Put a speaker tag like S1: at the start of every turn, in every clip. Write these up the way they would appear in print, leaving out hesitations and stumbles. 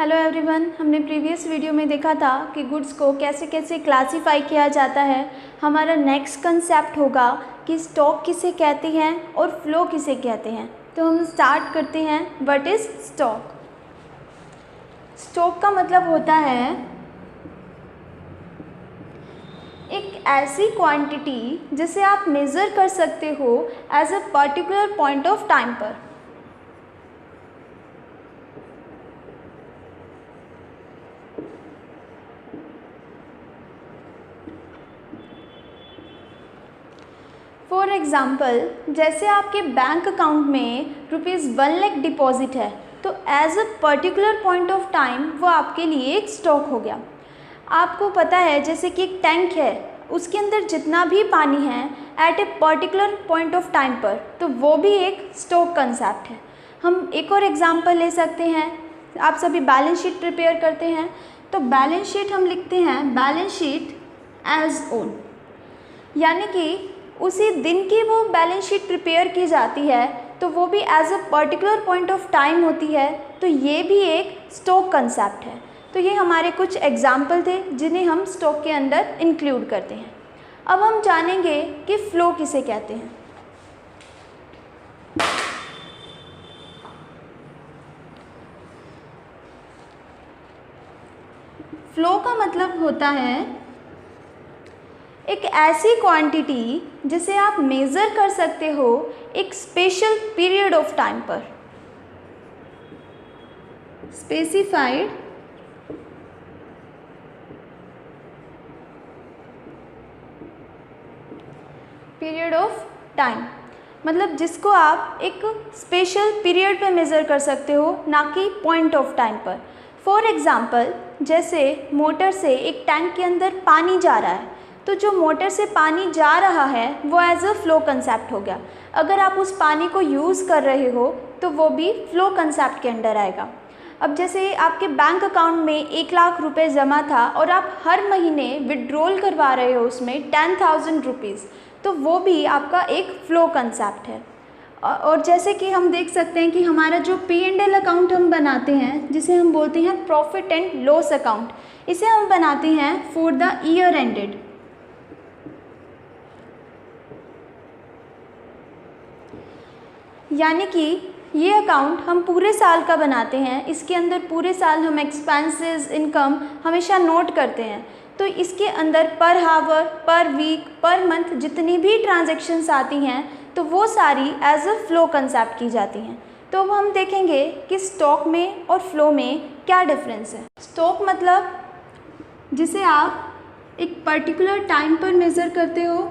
S1: Hello everyone, हमने previous video में देखा था कि गुड्स को कैसे कैसे क्लासिफाई किया जाता है। हमारा नेक्स्ट कंसेप्ट होगा कि स्टॉक किसे कहते हैं और फ्लो किसे कहते हैं। तो हम स्टार्ट करते हैं। What is stock? स्टॉक का मतलब होता है एक ऐसी क्वांटिटी जिसे आप मेज़र कर सकते हो as a particular point of time पर। फॉर एग्ज़ाम्पल, जैसे आपके बैंक अकाउंट में ₹1 लाख डिपॉजिट है, तो as a particular point of time वो आपके लिए एक स्टॉक हो गया। आपको पता है जैसे कि एक टैंक है, उसके अंदर जितना भी पानी है at a particular point of time पर, तो वो भी एक स्टॉक कंसेप्ट है। हम एक और एग्जांपल ले सकते हैं। आप सभी बैलेंस शीट प्रिपेयर करते हैं, तो बैलेंस शीट हम लिखते हैं बैलेंस शीट एज ओन, यानी कि उसी दिन की वो बैलेंस शीट प्रिपेयर की जाती है, तो वो भी as a particular point of time होती है। तो ये भी एक स्टॉक कंसेप्ट है। तो ये हमारे कुछ एग्जाम्पल थे जिन्हें हम स्टॉक के अंदर इंक्लूड करते हैं। अब हम जानेंगे कि फ्लो किसे कहते हैं। फ्लो का मतलब होता है एक ऐसी क्वांटिटी जिसे आप मेज़र कर सकते हो एक स्पेशल पीरियड ऑफ टाइम पर। स्पेसिफाइड पीरियड ऑफ टाइम, मतलब जिसको आप एक स्पेशल पीरियड पे मेज़र कर सकते हो, ना कि पॉइंट ऑफ टाइम पर। फॉर एग्ज़ाम्पल, जैसे मोटर से एक टैंक के अंदर पानी जा रहा है, तो जो मोटर से पानी जा रहा है वो एज अ फ्लो कंसेप्ट हो गया। अगर आप उस पानी को यूज़ कर रहे हो तो वो भी फ्लो कंसेप्ट के अंडर आएगा। अब जैसे आपके बैंक अकाउंट में 1 लाख रुपए जमा था और आप हर महीने विड्रॉल करवा रहे हो उसमें 10,000 रुपीज़, तो वो भी आपका एक फ्लो कंसेप्ट है। और जैसे कि हम देख सकते हैं कि हमारा जो P&L अकाउंट हम बनाते हैं, जिसे हम बोलते हैं प्रॉफिट एंड लॉस अकाउंट, इसे हम बनाते हैं फॉर द ईयर एंडेड। यानी कि ये अकाउंट हम पूरे साल का बनाते हैं। इसके अंदर पूरे साल हम एक्सपेंसेस, इनकम हमेशा नोट करते हैं। तो इसके अंदर पर हावर, पर वीक, पर मंथ जितनी भी ट्रांजैक्शंस आती हैं, तो वो सारी एज अ फ्लो कंसेप्ट की जाती हैं। तो अब हम देखेंगे कि स्टॉक में और फ्लो में क्या डिफरेंस है। स्टॉक मतलब जिसे आप एक पर्टिकुलर टाइम पर मेज़र करते हो,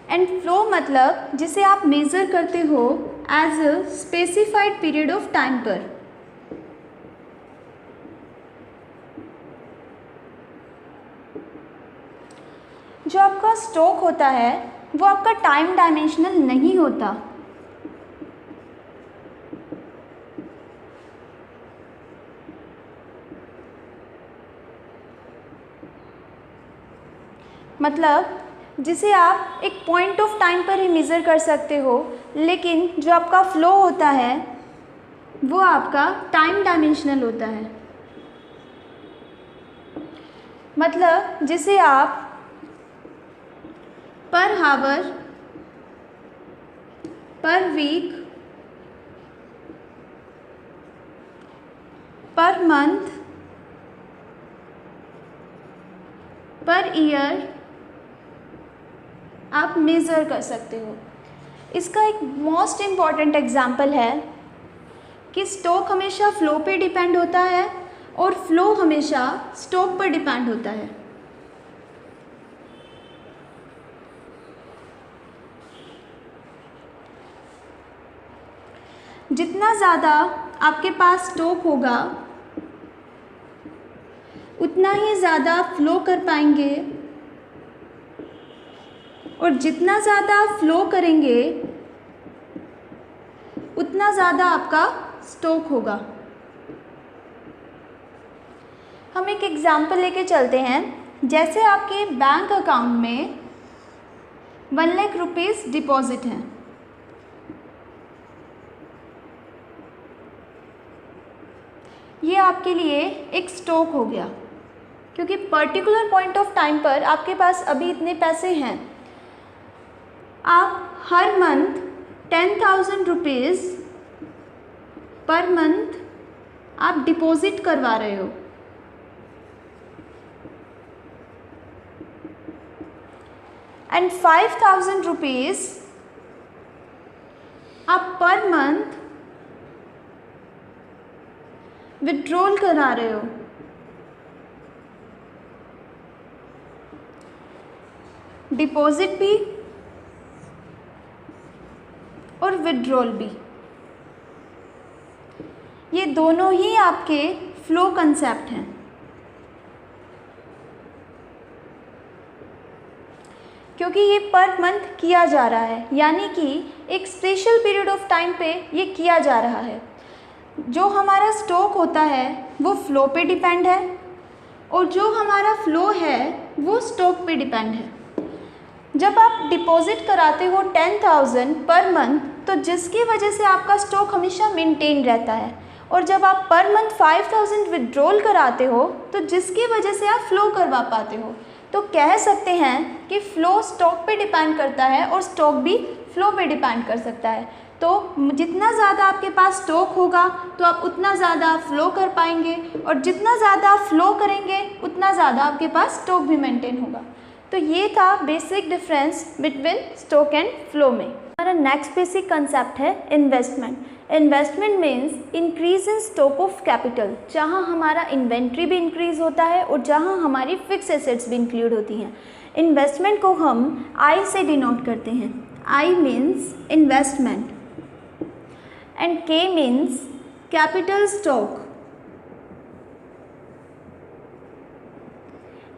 S1: एंड फ्लो मतलब जिसे आप मेज़र करते हो as a specified period of time पर। जो आपका स्टॉक होता है वो आपका टाइम डायमेंशनल नहीं होता। मतलब जिसे आप एक पॉइंट ऑफ टाइम पर ही मेज़र कर सकते हो, लेकिन जो आपका फ्लो होता है वो आपका टाइम डायमेंशनल होता है। मतलब जिसे आप पर हावर, पर week, per month, per year आप मेज़र कर सकते हो। इसका एक मोस्ट इम्पॉर्टेंट एग्जाम्पल है कि स्टॉक हमेशा फ्लो पे डिपेंड होता है और फ्लो हमेशा स्टॉक पर डिपेंड होता है। जितना ज़्यादा आपके पास स्टॉक होगा उतना ही ज़्यादा फ्लो कर पाएंगे, और जितना ज़्यादा फ्लो करेंगे उतना ज़्यादा आपका स्टॉक होगा। हम एक एग्जाम्पल लेके चलते हैं। जैसे आपके बैंक अकाउंट में 1 लाख रुपीज़ डिपॉजिट हैं। ये आपके लिए एक स्टॉक हो गया, क्योंकि पर्टिकुलर पॉइंट ऑफ टाइम पर आपके पास अभी इतने पैसे हैं। आप हर मंथ 10,000 रुपीज़ पर मंथ आप डिपॉजिट करवा रहे हो। एंड 5,000 रुपीज़ आप पर मंथ विड्रॉल करा रहे हो। डिपॉजिट भी और विड्रॉल भी, ये दोनों ही आपके फ्लो कंसेप्ट हैं। क्योंकि ये पर मंथ किया जा रहा है, यानी कि एक स्पेशल पीरियड ऑफ टाइम पे ये किया जा रहा है। जो हमारा स्टॉक होता है वो फ्लो पे डिपेंड है, और जो हमारा फ्लो है वो स्टॉक पे डिपेंड है। जब आप डिपॉजिट कराते हो 10,000 पर मंथ, तो जिसकी वजह से आपका स्टॉक हमेशा मेंटेन रहता है, और जब आप पर मंथ 5,000 विड्रॉल कराते हो तो जिसकी वजह से आप फ्लो करवा पाते हो। तो कह सकते हैं कि फ़्लो स्टॉक पे डिपेंड करता है और स्टॉक भी फ़्लो पे डिपेंड कर सकता है। तो जितना ज़्यादा आपके पास स्टॉक होगा तो आप उतना ज़्यादा फ्लो कर पाएंगे, और जितना ज़्यादा आप फ्लो करेंगे उतना ज़्यादा आपके पास स्टॉक भी मेंटेन होगा। तो ये था basic difference between stock and flow में। हमारा नेक्स्ट बेसिक कंसेप्ट है investment. Investment means increase in stock of capital, जहाँ हमारा इन्वेंट्री भी इंक्रीज होता है और जहाँ हमारी फिक्स एसेट्स भी इंक्लूड होती हैं। इन्वेस्टमेंट को हम आई से डिनोट करते हैं। I means investment and K means capital stock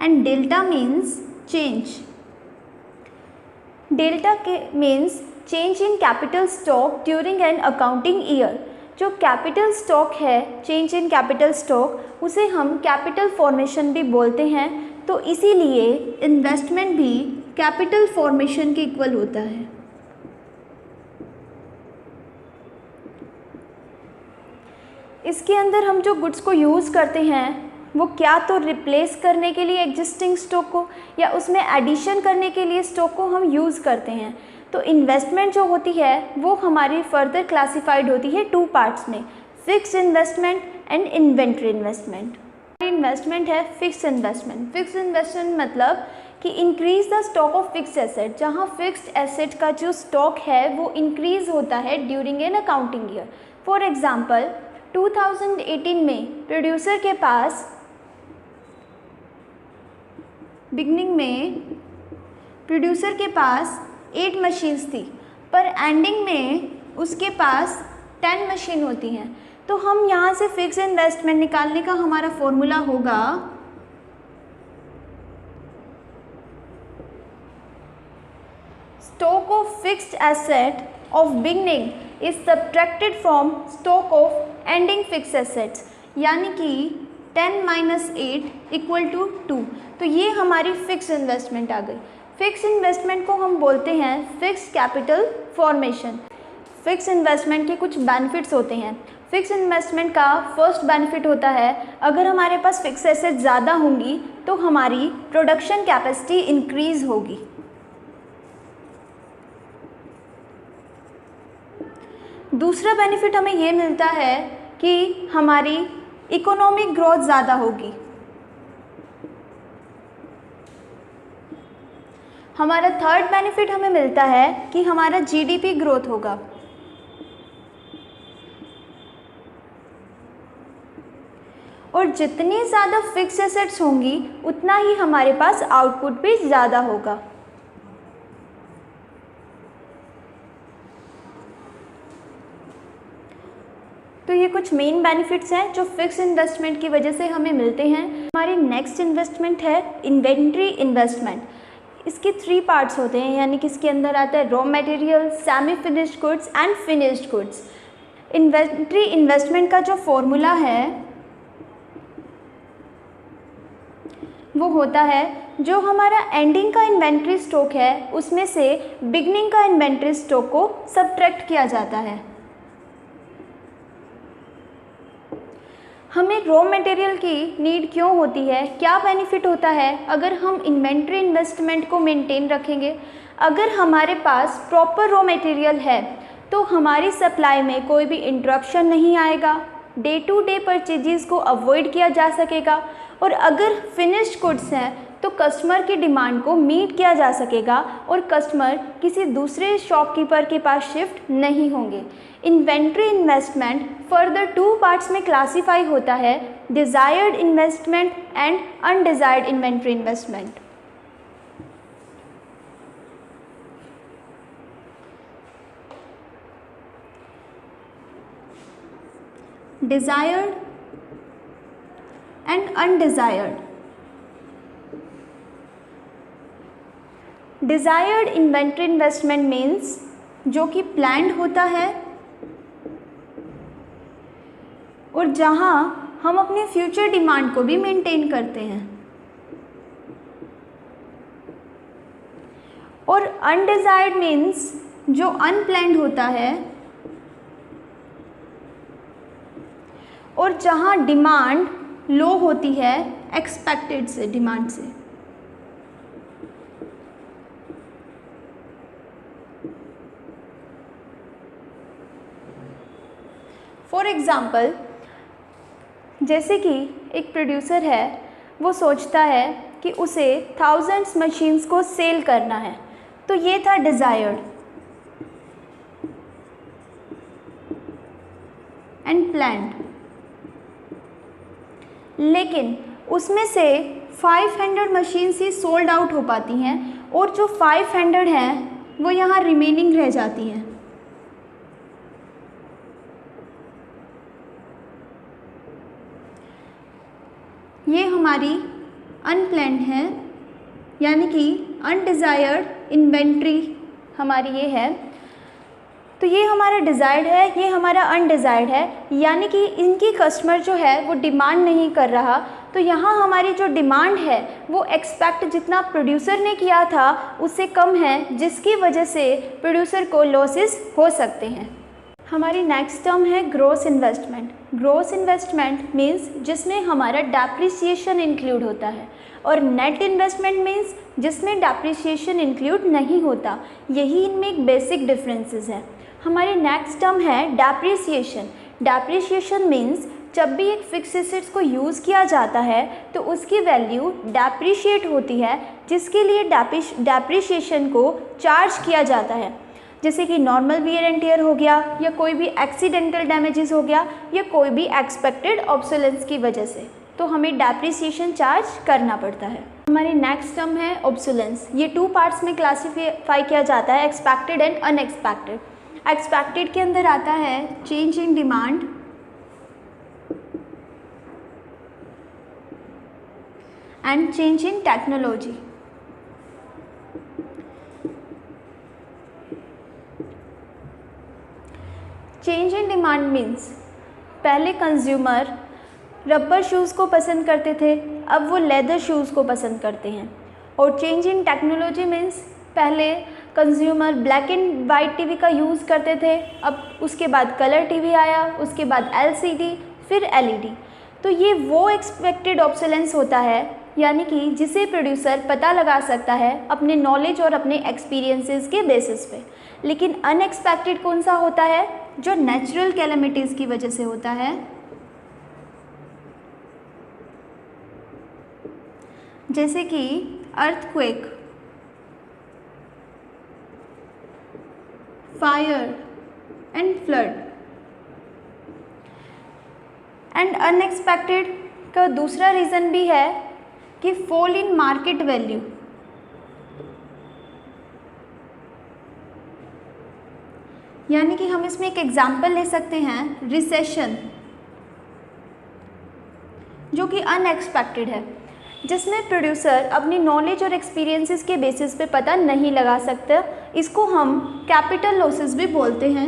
S1: and delta means change. Delta K means change in capital stock during an accounting year. जो कैपिटल स्टॉक है, चेंज इन कैपिटल स्टॉक, उसे हम capital formation भी बोलते हैं। तो इसीलिए investment भी कैपिटल फॉर्मेशन के इक्वल होता है। इसके अंदर हम जो गुड्स को यूज़ करते हैं वो क्या तो रिप्लेस करने के लिए एग्जिस्टिंग स्टॉक को, या उसमें एडिशन करने के लिए स्टॉक को हम यूज़ करते हैं। तो इन्वेस्टमेंट जो होती है वो हमारी फर्दर क्लासिफाइड होती है 2 पार्ट्स में, fixed investment and inventory investment. Investment है फिक्स्ड इन्वेस्टमेंट। फिक्स्ड इन्वेस्टमेंट मतलब कि increase the stock of fixed asset, जहाँ फिक्स्ड एसेट का जो स्टॉक है वो इंक्रीज होता है during an accounting year. For example 2018 में प्रोड्यूसर के पास बिगनिंग में प्रोड्यूसर के पास 8 मशीन्स थी, पर एंडिंग में उसके पास 10 मशीन होती हैं। तो हम यहाँ से फिक्स इन्वेस्टमेंट निकालने का हमारा फॉर्मूला होगा stock of fixed asset of beginning is subtracted from stock of ending fixed assets, यानी कि 10 - 8 = 2। तो ये हमारी फिक्स इन्वेस्टमेंट आ गई। फिक्स इन्वेस्टमेंट को हम बोलते हैं fix capital formation. Fix investment के कुछ बेनिफिट्स होते हैं। फिक्स इन्वेस्टमेंट का फर्स्ट बेनिफिट होता है, अगर हमारे पास फिक्स एसेट ज़्यादा होंगी तो हमारी प्रोडक्शन कैपेसिटी इंक्रीज होगी। दूसरा बेनिफिट हमें ये मिलता है कि हमारी इकोनॉमिक ग्रोथ ज़्यादा होगी। हमारा थर्ड बेनिफिट हमें मिलता है कि हमारा जीडीपी ग्रोथ होगा। और जितनी ज़्यादा फिक्स एसेट्स होंगी उतना ही हमारे पास आउटपुट भी ज़्यादा होगा। तो ये कुछ मेन बेनिफिट्स हैं जो फिक्स इन्वेस्टमेंट की वजह से हमें मिलते हैं। हमारी नेक्स्ट इन्वेस्टमेंट है इन्वेंट्री इन्वेस्टमेंट। इसके 3 पार्ट्स होते हैं, यानी कि इसके अंदर आता है raw material, semi finished goods and finished goods. Inventory investment का जो फॉर्मूला है वो होता है जो हमारा एंडिंग का इन्वेंट्री स्टॉक है उसमें से बिगनिंग का इन्वेंट्री स्टॉक को सब्ट्रैक्ट किया जाता है। हमें रॉ मटेरियल की नीड क्यों होती है, क्या बेनिफिट होता है अगर हम इन्वेंट्री इन्वेस्टमेंट को मेंटेन रखेंगे। अगर हमारे पास प्रॉपर रॉ मटेरियल है तो हमारी सप्लाई में कोई भी इंटरप्शन नहीं आएगा, डे टू डे परचेजेस को अवॉइड किया जा सकेगा, और अगर फिनिश्ड गुड्स हैं तो कस्टमर की डिमांड को मीट किया जा सकेगा और कस्टमर किसी दूसरे शॉपकीपर के पास शिफ्ट नहीं होंगे। इन्वेंट्री इन्वेस्टमेंट फर्दर 2 पार्ट्स में क्लासीफाई होता है, desired investment and undesired inventory investment. Desired and undesired. Desired inventory investment means जो कि प्लान्ड होता है और जहां हम अपने फ्यूचर डिमांड को भी मेंटेन करते हैं, और अनडिज़ायर्ड मीन्स जो अनप्लान्ड होता है और जहां डिमांड लो होती है एक्सपेक्टेड से डिमांड से। फॉर एग्ज़ाम्पल, जैसे कि एक प्रोड्यूसर है, वो सोचता है कि उसे थाउजेंड्स मशीन्स को सेल करना है, तो ये था डिज़ायर्ड एंड प्लान्ड। लेकिन उसमें से 500 मशीन्स ही सोल्ड आउट हो पाती हैं और जो 500 हैं वो यहाँ रिमेनिंग रह जाती हैं। ये हमारी अनप्लान्ड है, यानी कि अनडिज़ायर्ड इन्वेंट्री हमारी ये है। तो ये हमारा डिज़ायर्ड है, ये हमारा अनडिज़ायर्ड है, यानी कि इनकी कस्टमर जो है वो डिमांड नहीं कर रहा। तो यहाँ हमारी जो डिमांड है वो एक्सपेक्ट जितना प्रोड्यूसर ने किया था उससे कम है, जिसकी वजह से प्रोड्यूसर को लॉसेस हो सकते हैं। हमारी नेक्स्ट टर्म है gross investment. Gross investment means जिसमें हमारा डेप्रिसिएशन इंक्लूड होता है, और नेट इन्वेस्टमेंट मीन्स जिसमें डेप्रिसिएशन इंक्लूड नहीं होता। यही इनमें एक बेसिक डिफरेंसेस है। हमारी नेक्स्ट टर्म है डेप्रिसिएशन। डेप्रिसिएशन मीन्स जब भी एक फिक्स एसेट्स को यूज़ किया जाता है तो उसकी वैल्यू डेप्रिशिएट होती है, जिसके लिए डेप्रिसिएशन को चार्ज किया जाता है। जैसे कि नॉर्मल वियर एंड टियर हो गया, या कोई भी एक्सीडेंटल डैमेजेस हो गया, या कोई भी एक्सपेक्टेड ऑब्सोलेंस की वजह से, तो हमें डेप्रिसिएशन चार्ज करना पड़ता है। हमारी नेक्स्ट टर्म है ऑब्सोलेंस। ये 2 पार्ट्स में क्लासीफाई किया जाता है, एक्सपेक्टेड एंड अनएक्सपेक्टेड। एक्सपेक्टेड के अंदर आता है change in demand and change in technology. Change in demand means पहले कंज्यूमर रबर शूज़ को पसंद करते थे, अब वो लेदर शूज़ को पसंद करते हैं। और चेंज इन टेक्नोलॉजी मीन्स पहले consumer black and white TV का यूज़ करते थे, अब उसके बाद कलर टीवी आया, उसके बाद LCD, फिर LED। तो ये वो एक्सपेक्टेड ऑब्सोलेंस होता है, यानी कि जिसे प्रोड्यूसर पता लगा सकता है अपने नॉलेज और अपने एक्सपीरियंसेस के बेसिस पे। लेकिन अनएक्सपेक्टेड कौन सा होता है? जो नेचुरल कैलेमिटीज़ की वजह से होता है, जैसे कि earthquake, fire and flood. And unexpected का दूसरा रीज़न भी है कि फॉल इन मार्केट वैल्यू। यानी कि हम इसमें एक एग्जाम्पल ले सकते हैं रिसेशन, जो कि अनएक्सपेक्टेड है, जिसमें प्रोड्यूसर अपनी नॉलेज और एक्सपीरियंसेस के बेसिस पे पता नहीं लगा सकता। इसको हम कैपिटल लॉसेस भी बोलते हैं।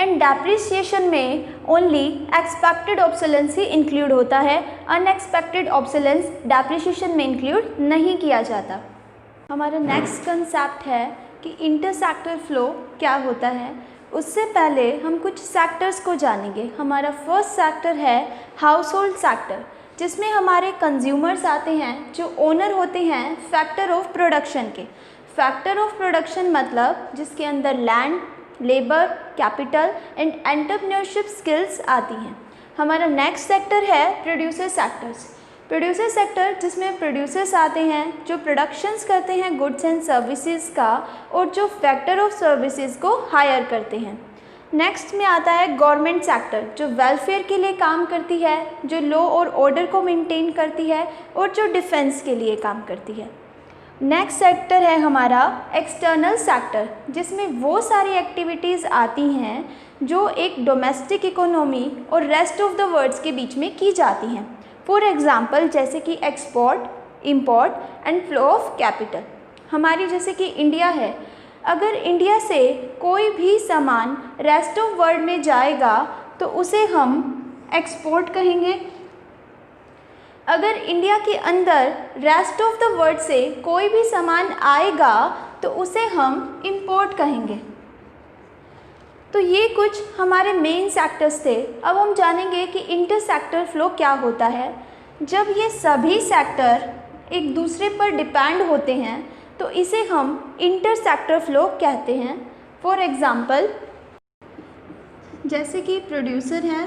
S1: एंड डेप्रिसिएशन में ओनली एक्सपेक्टेड ऑब्सोलेंस ही इंक्लूड होता है, अनएक्सपेक्टेड ऑब्सोलेंस डेप्रिसिएशन में इंक्लूड नहीं किया जाता। हमारा नेक्स्ट कंसेप्ट है कि इंटरसेक्टर फ्लो क्या होता है। उससे पहले हम कुछ सेक्टर्स को जानेंगे। हमारा फर्स्ट सेक्टर है हाउस होल्ड सेक्टर, जिसमें हमारे कंज्यूमर्स आते हैं जो ओनर होते हैं फैक्टर ऑफ प्रोडक्शन के। फैक्टर ऑफ प्रोडक्शन मतलब जिसके अंदर land, labour, capital and entrepreneurship skills आती हैं। हमारा नेक्स्ट सेक्टर है प्रोड्यूसर सेक्टर्स। प्रोड्यूसर सेक्टर जिसमें प्रोड्यूसर्स आते हैं जो प्रोडक्शंस करते हैं गुड्स एंड सर्विसेज का और जो फैक्टर ऑफ सर्विसेज को हायर करते हैं। नेक्स्ट में आता है गवर्नमेंट सेक्टर, जो वेलफेयर के लिए काम करती है, जो लॉ और ऑर्डर को मेंटेन करती है और जो डिफेंस के लिए काम करती है। नेक्स्ट सेक्टर है हमारा एक्सटर्नल सेक्टर, जिसमें वो सारी एक्टिविटीज़ आती हैं जो एक डोमेस्टिक इकोनॉमी और रेस्ट ऑफ द वर्ल्ड्स के बीच में की जाती हैं। फॉर एग्ज़ाम्पल जैसे कि export, import and flow of capital. हमारी जैसे कि इंडिया है, अगर इंडिया से कोई भी सामान रेस्ट ऑफ वर्ल्ड में जाएगा तो उसे हम एक्सपोर्ट कहेंगे। अगर इंडिया के अंदर रेस्ट ऑफ द वर्ल्ड से कोई भी सामान आएगा तो उसे हम इंपोर्ट कहेंगे। तो ये कुछ हमारे मेन सेक्टर्स थे। अब हम जानेंगे कि इंटर सेक्टर फ्लो क्या होता है। जब ये सभी सेक्टर एक दूसरे पर डिपेंड होते हैं तो इसे हम इंटर सेक्टर फ्लो कहते हैं। फॉर एग्ज़ाम्पल जैसे कि प्रोड्यूसर है,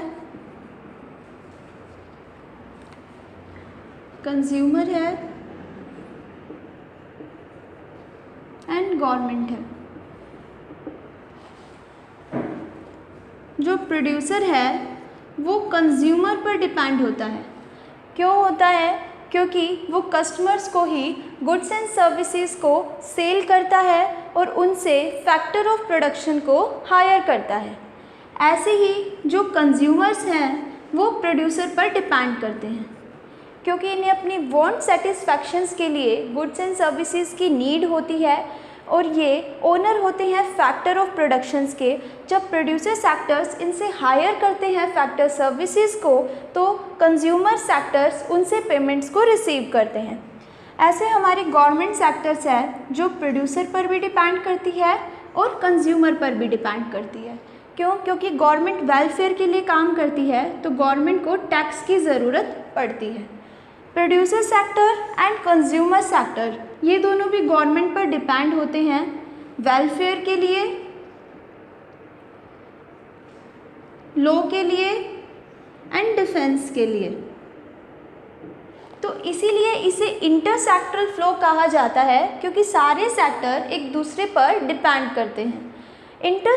S1: कंज्यूमर है एंड गवर्नमेंट है। जो प्रोड्यूसर है वो कंज्यूमर पर डिपेंड होता है। क्यों होता है? क्योंकि वो कस्टमर्स को ही गुड्स एंड सर्विसेज को सेल करता है और उनसे फैक्टर ऑफ प्रोडक्शन को हायर करता है। ऐसे ही जो कंज्यूमर्स हैं वो प्रोड्यूसर पर डिपेंड करते हैं, क्योंकि इन्हें अपनी वांट सेटिस्फैक्शंस के लिए गुड्स एंड सर्विसेज की नीड होती है और ये ओनर होते हैं फैक्टर ऑफ प्रोडक्शंस के। जब प्रोड्यूसर सेक्टर्स इनसे हायर करते हैं फैक्टर सर्विसेज को तो कंज्यूमर सेक्टर्स उनसे पेमेंट्स को रिसीव करते हैं। ऐसे हमारी गवर्नमेंट सेक्टर्स है जो प्रोड्यूसर पर भी डिपेंड करती है और कंज्यूमर पर भी डिपेंड करती है। क्यों? क्योंकि गवर्नमेंट वेलफेयर के लिए काम करती है तो गवर्नमेंट को टैक्स की ज़रूरत पड़ती है। Producer sector and consumer sector ये दोनों भी गवर्नमेंट पर डिपेंड होते हैं वेलफेयर के लिए, लॉ के लिए एंड डिफेंस के लिए। तो इसीलिए इसे इंटर सेक्टरल फ्लो कहा जाता है, क्योंकि सारे सेक्टर एक दूसरे पर डिपेंड करते हैं। इंटर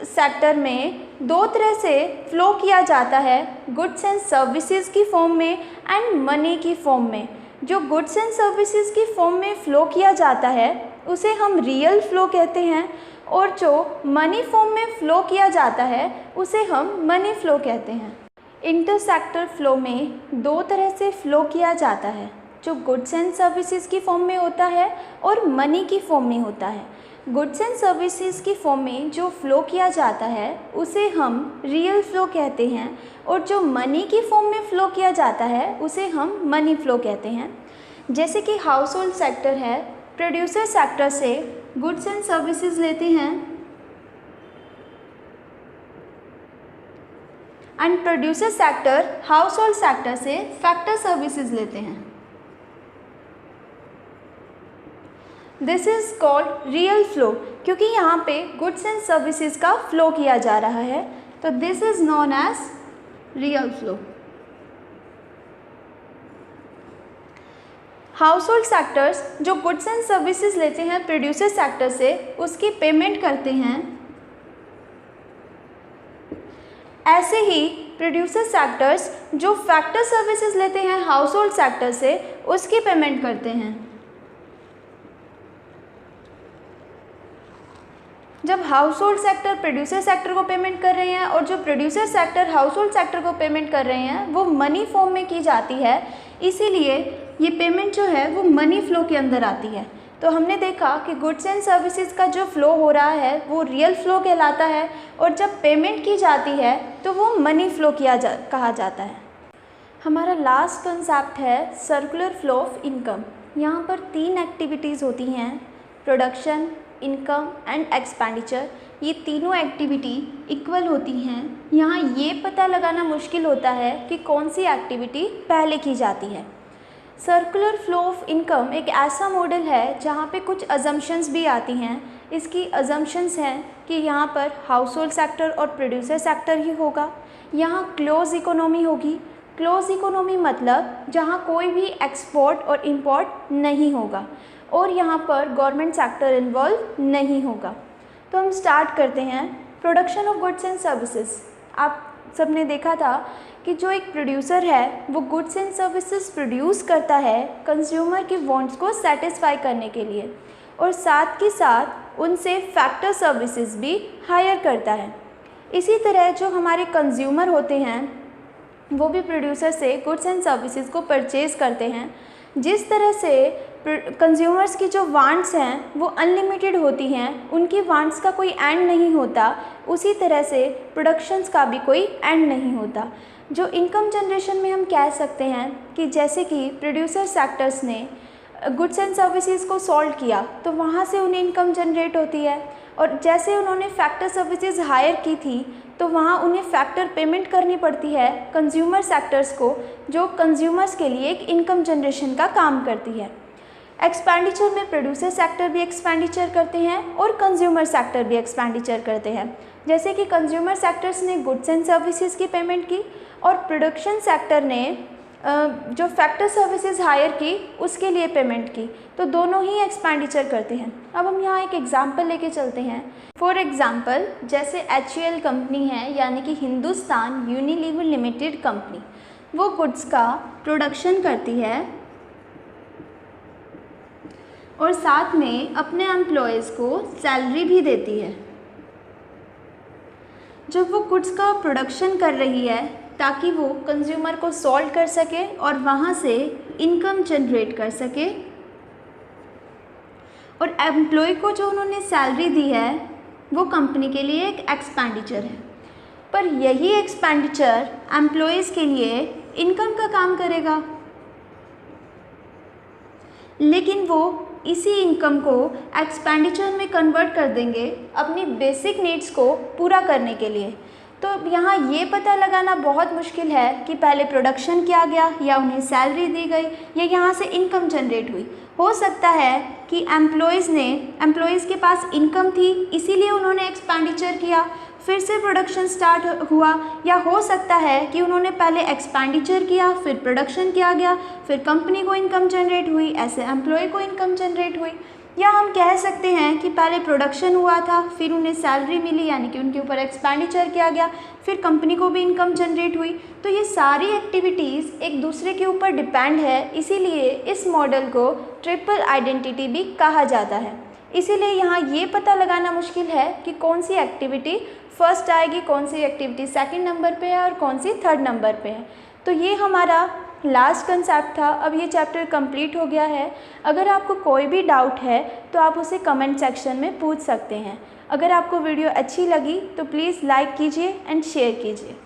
S1: सेक्टर में दो तरह से फ्लो किया जाता है, गुड्स एंड सर्विसेज की फॉर्म में एंड मनी की फॉर्म में। जो गुड्स एंड सर्विसेज की फॉर्म में फ़्लो किया जाता है उसे हम रियल फ्लो कहते हैं और जो मनी फॉर्म में फ़्लो किया जाता है उसे हम मनी फ्लो कहते हैं। इंटर सेक्टर फ्लो में दो तरह से फ़्लो किया जाता है, जो गुड्स एंड सर्विसेज की फॉर्म में होता है और मनी की फॉर्म में होता है। गुड्स एंड सर्विसेज की फॉर्म में जो फ़्लो किया जाता है उसे हम रियल फ़्लो कहते हैं और जो मनी की फॉर्म में फ़्लो किया जाता है उसे हम मनी फ़्लो कहते हैं। जैसे कि हाउस होल्ड सेक्टर है, प्रोड्यूसर सेक्टर से गुड्स एंड सर्विसेज लेते हैं and producer sector household sector से फैक्टर सर्विसेज लेते हैं। This is called real flow, क्योंकि यहाँ पे गुड्स एंड सर्विसेज का फ्लो किया जा रहा है, तो this is known as real flow. Household sectors जो गुड्स एंड सर्विसेज लेते हैं प्रोड्यूसर सेक्टर से उसकी पेमेंट करते हैं। ऐसे ही प्रोड्यूसर सेक्टर्स जो फैक्टर सर्विसेज लेते हैं हाउस होल्ड सेक्टर से उसकी पेमेंट करते हैं। जब house hold sector producer sector को पेमेंट कर रहे हैं और जो producer sector household sector को पेमेंट कर रहे हैं वो मनी फॉर्म में की जाती है, इसीलिए ये पेमेंट जो है वो मनी फ्लो के अंदर आती है। तो हमने देखा कि गुड्स एंड सर्विसेज का जो फ़्लो हो रहा है वो रियल फ़्लो कहलाता है, और जब पेमेंट की जाती है तो वो मनी फ़्लो कहा जाता है। हमारा लास्ट कंसेप्ट है सर्कुलर फ़्लो ऑफ इनकम। यहाँ पर 3 एक्टिविटीज़ होती हैं, प्रोडक्शन, इनकम एंड एक्सपेंडिचर। ये तीनों एक्टिविटी इक्वल होती हैं। यहाँ ये पता लगाना मुश्किल होता है कि कौन सी एक्टिविटी पहले की जाती है। सर्कुलर फ़्लो ऑफ इनकम एक ऐसा मॉडल है जहाँ पे कुछ अजम्पशंस भी आती हैं। इसकी अजम्पशंस हैं कि यहाँ पर हाउस होल्ड सेक्टर और प्रोड्यूसर सेक्टर ही होगा, यहाँ क्लोज इकोनॉमी होगी। क्लोज इकोनॉमी मतलब जहाँ कोई भी एक्सपोर्ट और इंपोर्ट नहीं होगा, और यहाँ पर गवर्नमेंट सेक्टर इन्वॉल्व नहीं होगा। तो हम स्टार्ट करते हैं production of goods and services. आप सबने देखा था कि जो एक प्रोड्यूसर है वो गुड्स एंड सर्विसेज प्रोड्यूस करता है कंज्यूमर के वांट्स को सेटिस्फाई करने के लिए, और साथ ही साथ उनसे फैक्टर सर्विसेज भी हायर करता है। इसी तरह जो हमारे कंज्यूमर होते हैं वो भी प्रोड्यूसर से गुड्स एंड सर्विसेज को परचेज करते हैं। जिस तरह से कंज्यूमर्स की जो वांट्स हैं वो अनलिमिटेड होती हैं, उनकी वांट्स का कोई एंड नहीं होता, उसी तरह से प्रोडक्शंस का भी कोई एंड नहीं होता। जो इनकम जनरेशन में हम कह सकते हैं कि जैसे कि प्रोड्यूसर सेक्टर्स ने गुड्स एंड सर्विसेज को सॉल्व किया तो वहाँ से उन्हें इनकम जनरेट होती है, और जैसे उन्होंने फैक्टर सर्विसेज हायर की थी तो वहाँ उन्हें फैक्टर पेमेंट करनी पड़ती है कंज्यूमर सेक्टर्स को, जो कंज्यूमर्स के लिए एक इनकम जनरेशन का काम करती है। एक्सपेंडिचर में प्रोड्यूसर सेक्टर भी एक्सपेंडिचर करते हैं और कंज्यूमर सेक्टर भी एक्सपेंडिचर करते हैं। जैसे कि कंज्यूमर सेक्टर्स ने गुड्स एंड सर्विसेज की पेमेंट की, और प्रोडक्शन सेक्टर ने जो फैक्टर सर्विसेज हायर की उसके लिए पेमेंट की, तो दोनों ही एक्सपेंडिचर करते हैं। अब हम यहाँ एक एग्जांपल लेके चलते हैं। फॉर एग्जांपल जैसे HUL कंपनी है, यानी कि हिंदुस्तान यूनिलीवर लिमिटेड कंपनी, वो गुड्स का प्रोडक्शन करती है और साथ में अपने एम्प्लॉयज़ को सैलरी भी देती है। जब वो गुड्स का प्रोडक्शन कर रही है ताकि वो कंज्यूमर को सॉल्व कर सके और वहाँ से इनकम जनरेट कर सके, और एम्प्लॉय को जो उन्होंने सैलरी दी है वो कंपनी के लिए एक एक्सपेंडिचर है, पर यही एक्सपेंडिचर एम्प्लॉयज़ के लिए इनकम का काम करेगा, लेकिन वो इसी इनकम को एक्सपेंडिचर में कन्वर्ट कर देंगे अपनी बेसिक नीड्स को पूरा करने के लिए। तो यहाँ ये पता लगाना बहुत मुश्किल है कि पहले प्रोडक्शन किया गया या उन्हें सैलरी दी गई या यहाँ से इनकम जनरेट हुई। हो सकता है कि एम्प्लॉयज़ के पास इनकम थी इसीलिए उन्होंने एक्सपेंडिचर किया, फिर से प्रोडक्शन स्टार्ट हुआ, या हो सकता है कि उन्होंने पहले एक्सपेंडिचर किया फिर प्रोडक्शन किया गया, फिर कंपनी को इनकम जनरेट हुई, ऐसे एम्प्लॉय को इनकम जनरेट हुई। या हम कह सकते हैं कि पहले प्रोडक्शन हुआ था फिर उन्हें सैलरी मिली, यानी कि उनके ऊपर एक्सपेंडिचर किया गया, फिर कंपनी को भी इनकम जनरेट हुई। तो ये सारी एक्टिविटीज़ एक दूसरे के ऊपर डिपेंड है, इसीलिए इस मॉडल को ट्रिपल आइडेंटिटी भी कहा जाता है। इसीलिए यहाँ ये पता लगाना मुश्किल है कि कौन सी एक्टिविटी फर्स्ट आएगी, कौन सी एक्टिविटी सेकंड नंबर पे है और कौन सी थर्ड नंबर पे है। तो ये हमारा लास्ट कंसेप्ट था। अब ये चैप्टर कंप्लीट हो गया है। अगर आपको कोई भी डाउट है तो आप उसे कमेंट सेक्शन में पूछ सकते हैं। अगर आपको वीडियो अच्छी लगी तो प्लीज़ लाइक कीजिए एंड शेयर कीजिए।